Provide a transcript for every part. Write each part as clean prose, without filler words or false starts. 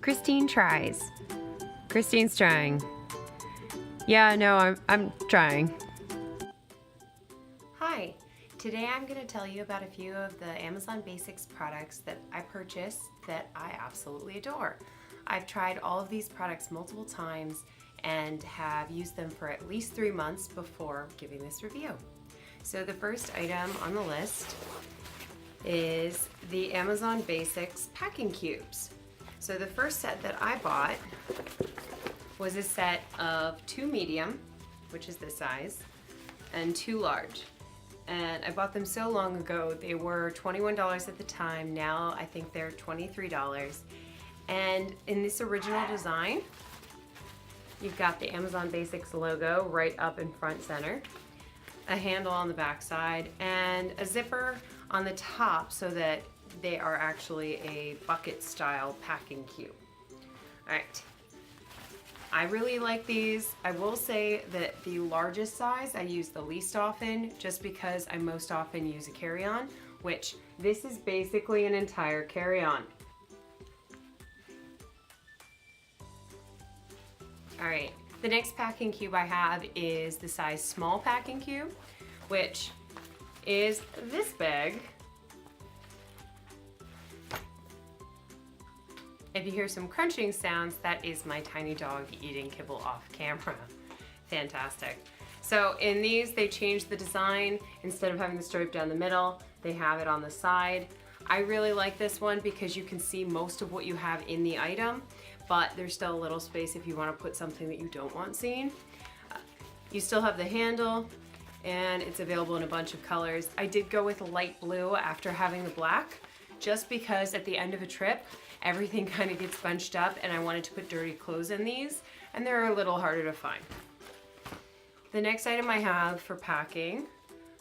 Christine tries. Christine's trying. Yeah, no, I'm trying. Hi, today I'm going to tell you about a few of the Amazon Basics products that I purchased that I absolutely adore. I've tried all of these products multiple times and have used them for at least 3 months before giving this review. So the first item on the list is the Amazon Basics packing cubes. So the first set that I bought was a set of 2 medium, which is this size, and 2 large. And I bought them so long ago, they were $21 at the time. Now I think they're $23. And in this original design, you've got the Amazon Basics logo right up in front center, a handle on the back side, and a zipper on the top so that they are actually a bucket style packing cube. All right. I really like these. I will say that the largest size I use the least often just because I most often use a carry-on, which this is basically an entire carry-on. All right, the next packing cube I have is the size small packing cube, which is this big. If you hear some crunching sounds, that is my tiny dog eating kibble off camera. Fantastic. So in these, they changed the design. Instead of having the stripe down the middle, they have it on the side. I really like this one because you can see most of what you have in the item, but there's still a little space if you want to put something that you don't want seen. You still have the handle, and it's available in a bunch of colors. I did go with light blue after having the black, just because at the end of a trip, everything kind of gets bunched up and I wanted to put dirty clothes in these, and they're a little harder to find. The next item I have for packing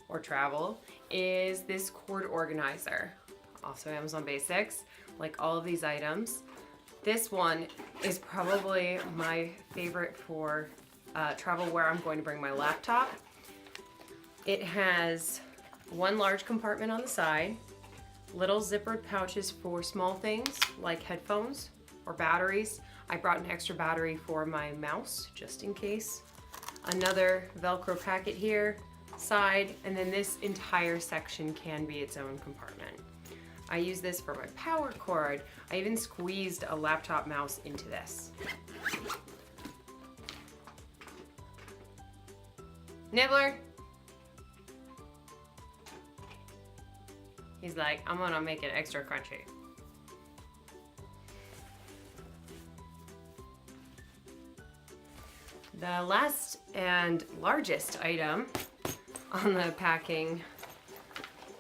or travel is this cord organizer, also Amazon Basics, like all of these items. This one is probably my favorite for travel where I'm going to bring my laptop. It has 1 large compartment on the side, little zippered pouches for small things like headphones or batteries. I brought an extra battery for my mouse just in case. Another Velcro packet here, side, and then this entire section can be its own compartment. I use this for my power cord. I even squeezed a laptop mouse into this. Nibbler. He's like, I'm gonna make it extra crunchy. The last and largest item on the packing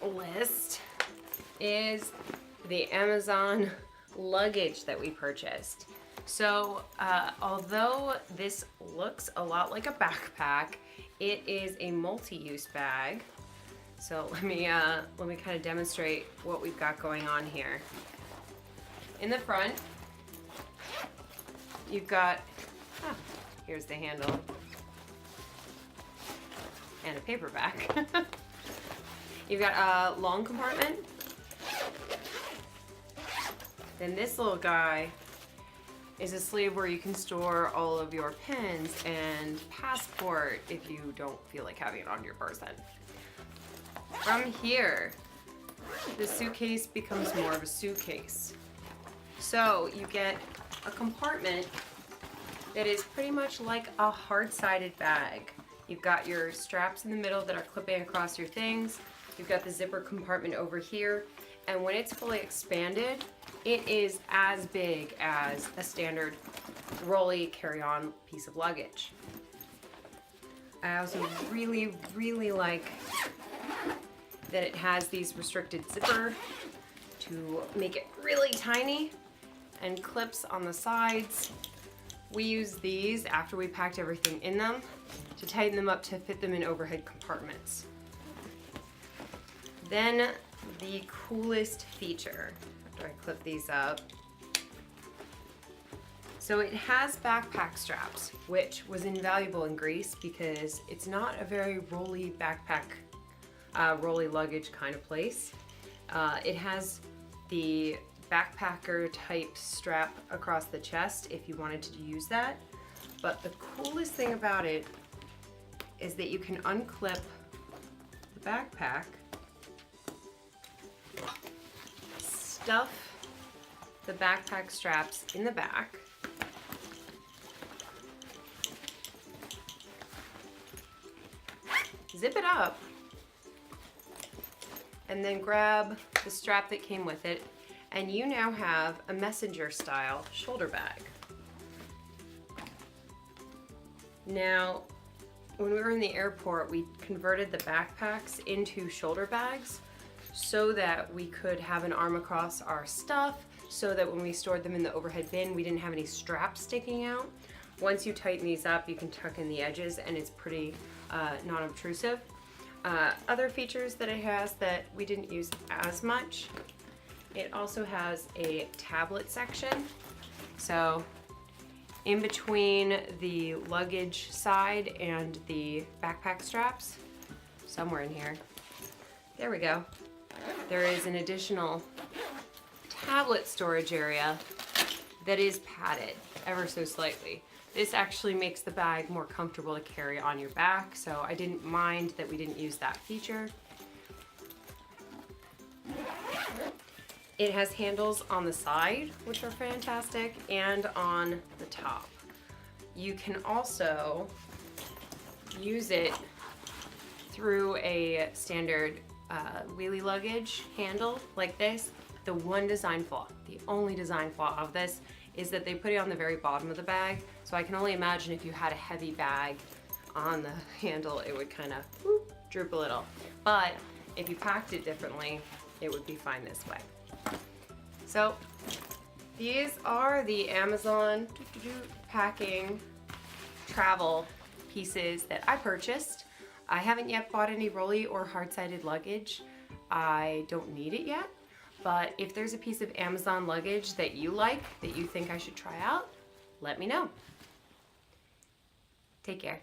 list is the Amazon luggage that we purchased. So although this looks a lot like a backpack, it is a multi-use bag. So let me kind of demonstrate what we've got going on here. In the front, you've got, here's the handle, and a paperback. You've got a long compartment. Then this little guy is a sleeve where you can store all of your pens and passport if you don't feel like having it on your person. From here, the suitcase becomes more of a suitcase. So you get a compartment that is pretty much like a hard-sided bag. You've got your straps in the middle that are clipping across your things. You've got the zipper compartment over here. And when it's fully expanded, it is as big as a standard rolly carry-on piece of luggage. I also really, really like that it has these restricted zipper to make it really tiny, and clips on the sides. We use these after we packed everything in them to tighten them up to fit them in overhead compartments. Then the coolest feature, after I clip these up, so it has backpack straps, which was invaluable in Greece because it's not a very rolly backpack, rolly luggage kind of place. It has the backpacker type strap across the chest if you wanted to use that. But the coolest thing about it is that you can unclip the backpack, stuff the backpack straps in the back, zip it up, and then grab the strap that came with it, and you now have a messenger style shoulder bag. Now, when we were in the airport, we converted the backpacks into shoulder bags so that we could have an arm across our stuff, so that when we stored them in the overhead bin, we didn't have any straps sticking out. Once you tighten these up, you can tuck in the edges and it's pretty non-obtrusive. Other features that it has that we didn't use as much, it also has a tablet section. So in between the luggage side and the backpack straps, somewhere in here, there we go, there is an additional tablet storage area that is padded ever so slightly. This actually makes the bag more comfortable to carry on your back, so I didn't mind that we didn't use that feature. It has handles on the side, which are fantastic, and on the top. You can also use it through a standard wheelie luggage handle like this. The one design flaw, the only design flaw of this, is that they put it on the very bottom of the bag. So I can only imagine if you had a heavy bag on the handle, it would kind of droop a little. But if you packed it differently, it would be fine this way. So these are the Amazon packing travel pieces that I purchased. I haven't yet bought any rolly or hard-sided luggage. I don't need it yet. But if there's a piece of Amazon luggage that you like, that you think I should try out, let me know. Take care.